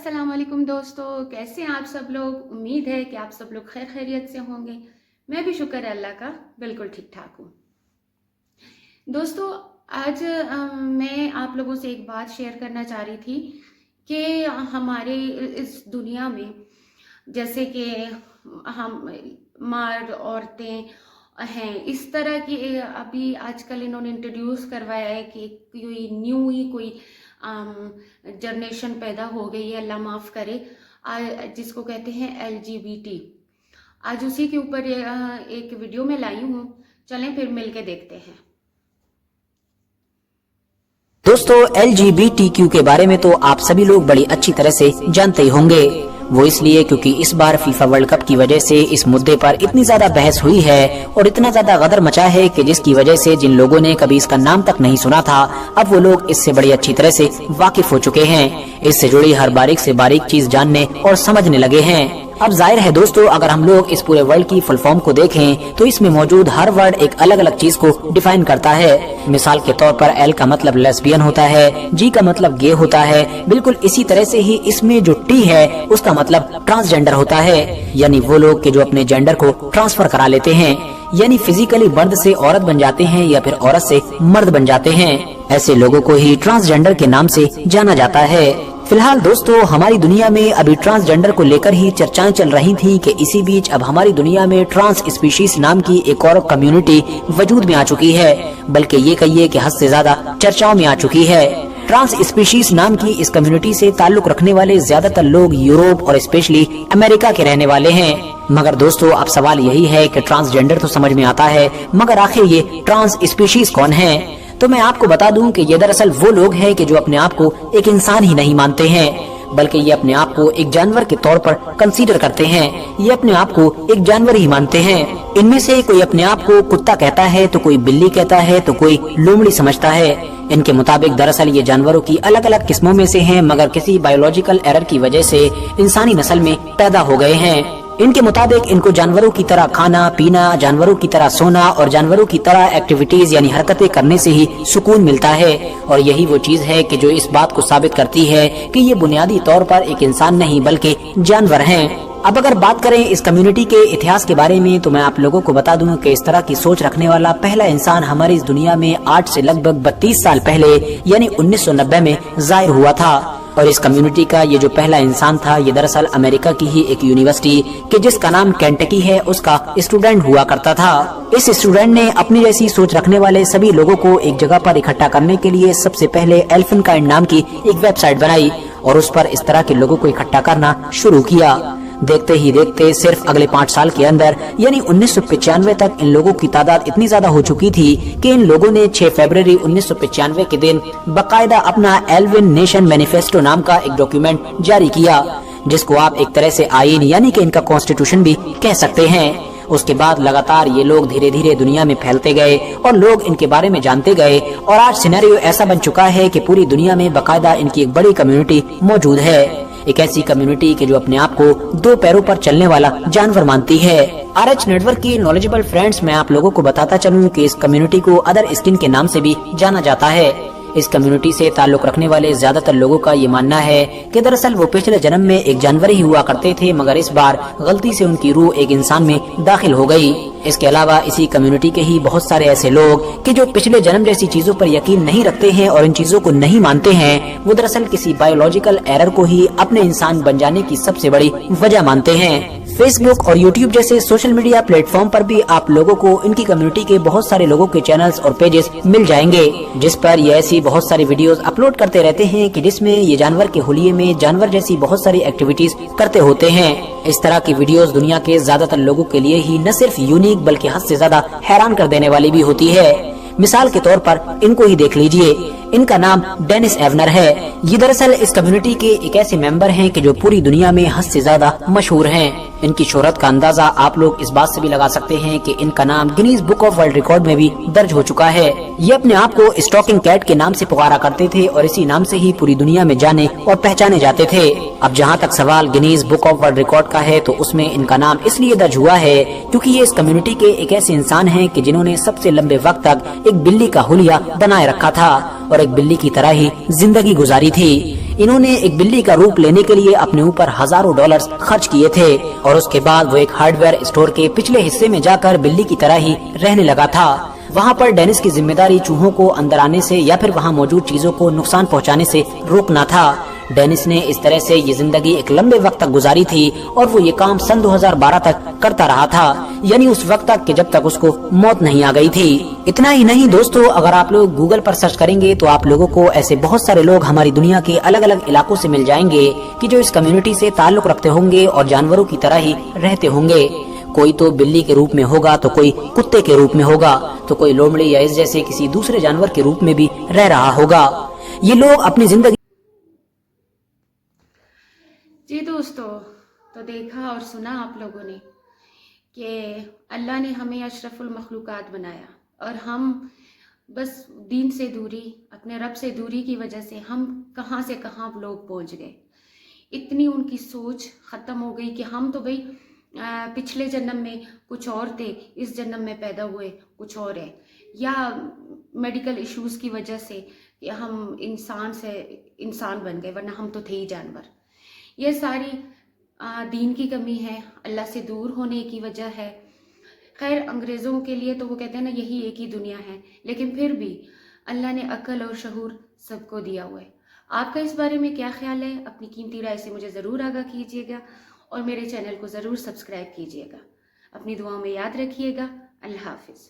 अस्सलाम वालेकुम दोस्तों, कैसे हैं आप सब लोग। उम्मीद है कि आप सब लोग खैर खैरियत से होंगे। मैं भी शुक्र है अल्लाह का बिल्कुल ठीक ठाक हूँ। दोस्तों आज मैं आप लोगों से एक बात शेयर करना चाह रही थी कि हमारे इस दुनिया में जैसे कि हम मर्द औरतें हैं, इस तरह की अभी आजकल इन्होंने इंट्रोड्यूस करवाया है कि कोई न्यू ही कोई जनरेशन पैदा हो गई है, अल्लाह माफ़ करे, जिसको कहते हैं LGBT। आज उसी के ऊपर एक वीडियो में लाई हूँ, चलें फिर मिलके देखते हैं। दोस्तों LGBTQ के बारे में तो आप सभी लोग बड़ी अच्छी तरह से जानते ही होंगे। वो इसलिए क्योंकि इस बार फीफा वर्ल्ड कप की वजह से इस मुद्दे पर इतनी ज्यादा बहस हुई है और इतना ज्यादा गदर मचा है कि जिसकी वजह से जिन लोगों ने कभी इसका नाम तक नहीं सुना था, अब वो लोग इससे बड़ी अच्छी तरह से वाकिफ हो चुके हैं। इससे जुड़ी हर बारीक से बारीक चीज जानने और समझने लगे हैं। अब जाहिर है दोस्तों, अगर हम लोग इस पूरे वर्ल्ड की फुल फॉर्म को देखें तो इसमें मौजूद हर वर्ड एक अलग अलग चीज को डिफाइन करता है। मिसाल के तौर पर L का मतलब लेस्बियन होता है, G का मतलब गे होता है। बिल्कुल इसी तरह से ही इसमें जो T है उसका मतलब ट्रांसजेंडर होता है, यानी वो लोग के जो अपने जेंडर को ट्रांसफर करा लेते हैं, यानी फिजिकली मर्द से औरत बन जाते हैं या फिर औरत से मर्द बन जाते हैं। ऐसे लोगों को ही ट्रांसजेंडर के नाम से जाना जाता है। फिलहाल दोस्तों हमारी दुनिया में अभी ट्रांसजेंडर को लेकर ही चर्चाएं चल रही थी कि इसी बीच अब हमारी दुनिया में ट्रांस स्पीशीज नाम की एक और कम्युनिटी वजूद में आ चुकी है, बल्कि ये कहिए कि हद से ज्यादा चर्चाओं में आ चुकी है। ट्रांस स्पीशीज नाम की इस कम्युनिटी से ताल्लुक रखने वाले ज्यादातर लोग यूरोप और स्पेशली अमेरिका के रहने वाले हैं। मगर दोस्तों अब सवाल यही है कि ट्रांसजेंडर तो समझ में आता है, मगर आखिर ये ट्रांस स्पीशीज कौन है? तो मैं आपको बता दूं कि ये दरअसल वो लोग हैं कि जो अपने आप को एक इंसान ही नहीं मानते हैं, बल्कि ये अपने आप को एक जानवर के तौर पर कंसीडर करते हैं। ये अपने आप को एक जानवर ही मानते हैं। इनमें से कोई अपने आप को कुत्ता कहता है, तो कोई बिल्ली कहता है, तो कोई लोमड़ी समझता है। इनके मुताबिक दरअसल ये जानवरों की अलग अलग किस्मों में से हैं, मगर किसी बायोलॉजिकल एरर की वजह से इंसानी नस्ल में पैदा हो गए हैं। इनके मुताबिक इनको जानवरों की तरह खाना पीना, जानवरों की तरह सोना और जानवरों की तरह एक्टिविटीज यानी हरकतें करने से ही सुकून मिलता है। और यही वो चीज है कि जो इस बात को साबित करती है कि ये बुनियादी तौर पर एक इंसान नहीं बल्कि जानवर हैं। अब अगर बात करें इस कम्युनिटी के इतिहास के बारे में तो मैं आप लोगों को बता दूं कि इस तरह की सोच रखने वाला पहला इंसान हमारी इस दुनिया में 8 से लगभग 32 साल पहले यानी 1990 में जाहिर हुआ था। और इस कम्युनिटी का ये जो पहला इंसान था ये दरअसल अमेरिका की ही एक यूनिवर्सिटी के जिसका नाम केंटकी है उसका स्टूडेंट हुआ करता था। इस स्टूडेंट ने अपनी जैसी सोच रखने वाले सभी लोगों को एक जगह पर इकट्ठा करने के लिए सबसे पहले एल्फिनकाइंड नाम की एक वेबसाइट बनाई और उस पर इस तरह के लोगों को इकट्ठा करना शुरू किया। देखते ही देखते सिर्फ अगले 5 साल के अंदर यानी 1995 तक इन लोगों की तादाद इतनी ज्यादा हो चुकी थी कि इन लोगों ने 6 फरवरी 1995 के दिन बाकायदा अपना एल्विन नेशन मैनिफेस्टो नाम का एक डॉक्यूमेंट जारी किया, जिसको आप एक तरह से आईन यानी कि इनका कॉन्स्टिट्यूशन भी कह सकते हैं। उसके बाद लगातार ये लोग धीरे धीरे दुनिया में फैलते गए और लोग इनके बारे में जानते गए और आज सिनेरियो ऐसा बन चुका है कि पूरी दुनिया में बाकायदा इनकी एक बड़ी कम्युनिटी मौजूद है। एक ऐसी कम्युनिटी के जो अपने आप को 2 पैरों पर चलने वाला जानवर मानती है। RH नेटवर्क की नॉलेजेबल फ्रेंड्स, मैं आप लोगों को बताता चलूं कि इस कम्युनिटी को अदर स्किन के नाम से भी जाना जाता है। इस कम्युनिटी से ताल्लुक रखने वाले ज्यादातर लोगों का ये मानना है कि दरअसल वो पिछले जन्म में एक जानवर ही हुआ करते थे, मगर इस बार गलती से उनकी रूह एक इंसान में दाखिल हो गई। इसके अलावा इसी कम्युनिटी के ही बहुत सारे ऐसे लोग कि जो पिछले जन्म जैसी चीजों पर यकीन नहीं रखते हैं और इन चीजों को नहीं मानते हैं, वो दरअसल किसी बायोलॉजिकल एरर को ही अपने इंसान बन जाने की सबसे बड़ी वजह मानते हैं। फेसबुक और यूट्यूब जैसे सोशल मीडिया प्लेटफॉर्म पर भी आप लोगों को इनकी कम्युनिटी के बहुत सारे लोगों के चैनल्स और पेजेस मिल जाएंगे, जिस पर ये ऐसी बहुत सारी वीडियोस अपलोड करते रहते हैं कि जिसमें ये जानवर के हुलिये में जानवर जैसी बहुत सारी एक्टिविटीज करते होते हैं। इस तरह की वीडियोस दुनिया के ज्यादातर लोगों के लिए ही न सिर्फ यूनिक बल्कि हद से ज्यादा हैरान कर देने वाली भी होती है। मिसाल के तौर पर इनको ही देख लीजिए, इनका नाम डेनिस एवनर है। ये दरअसल इस कम्युनिटी के एक ऐसे मेंबर हैं कि जो पूरी दुनिया में हद से ज्यादा मशहूर हैं। इनकी शोहरत का अंदाजा आप लोग इस बात से भी लगा सकते हैं कि इनका नाम Guinness book of world record में भी दर्ज हो चुका है। ये अपने आप को स्टॉकिंग कैट के नाम से पुकारा करते थे और इसी नाम से ही पूरी दुनिया में जाने और पहचाने जाते थे। अब जहाँ तक सवाल Guinness book of world record का है तो उसमें इनका नाम इसलिए दर्ज हुआ है क्योंकि ये इस कम्युनिटी के एक ऐसे इंसान हैं कि जिन्होंने सबसे लंबे वक्त तक एक बिल्ली का हुलिया बनाए रखा था और एक बिल्ली की तरह ही जिंदगी गुजारी थी। انہوں نے ایک بلی کا روپ لینے کے لیے اپنے اوپر ہزاروں ڈالرز خرچ کیے تھے اور اس کے بعد وہ ایک ہارڈ ویئر اسٹور کے پچھلے حصے میں جا کر بلی کی طرح ہی رہنے لگا تھا۔ وہاں پر ڈینس کی ذمہ داری چوہوں کو اندر آنے سے یا پھر وہاں موجود چیزوں کو نقصان پہنچانے سے روکنا تھا۔ ڈینس نے اس طرح سے یہ زندگی ایک لمبے وقت تک گزاری تھی اور وہ یہ کام سن 2012 تک کرتا رہا تھا، یعنی اس وقت تک کہ جب تک اس کو موت نہیں آ گئی تھی۔ اتنا ہی نہیں دوستو، اگر آپ لوگ گوگل پر سرچ کریں گے تو آپ لوگوں کو ایسے بہت سارے لوگ ہماری دنیا کے الگ الگ علاقوں سے مل جائیں گے کہ جو اس کمیونٹی سے تعلق رکھتے ہوں گے اور جانوروں کی طرح ہی رہتے ہوں گے۔ کوئی تو بلی کے روپ میں ہوگا، تو کوئی کتے کے روپ میں ہوگا، تو کوئی لومڑی یا اس جیسے کسی دوسرے جانور کے روپ میں بھی رہ رہا ہوگا۔ یہ لوگ اپنی زندگی جی دوستو، تو دیکھا اور سنا آپ لوگوں نے کہ اللہ نے ہمیں اشرف المخلوقات بنایا اور ہم بس دین سے دوری، اپنے رب سے دوری کی وجہ سے ہم کہاں سے کہاں لوگ پہنچ گئے۔ اتنی ان کی سوچ ختم ہو گئی کہ ہم تو بھئی پچھلے جنم میں کچھ اور تھے، اس جنم میں پیدا ہوئے کچھ اور ہے، یا میڈیکل ایشوز کی وجہ سے کہ ہم انسان سے انسان بن گئے ورنہ ہم تو تھے ہی جانور۔ یہ ساری دین کی کمی ہے، اللہ سے دور ہونے کی وجہ ہے۔ خیر انگریزوں کے لیے تو وہ کہتے ہیں نا یہی ایک ہی دنیا ہے، لیکن پھر بھی اللہ نے عقل اور شعور سب کو دیا ہوا ہے۔ آپ کا اس بارے میں کیا خیال ہے؟ اپنی قیمتی رائے سے مجھے ضرور آگاہ کیجیے گا اور میرے چینل کو ضرور سبسکرائب کیجیے گا۔ اپنی دعاؤں میں یاد رکھیے گا۔ اللہ حافظ۔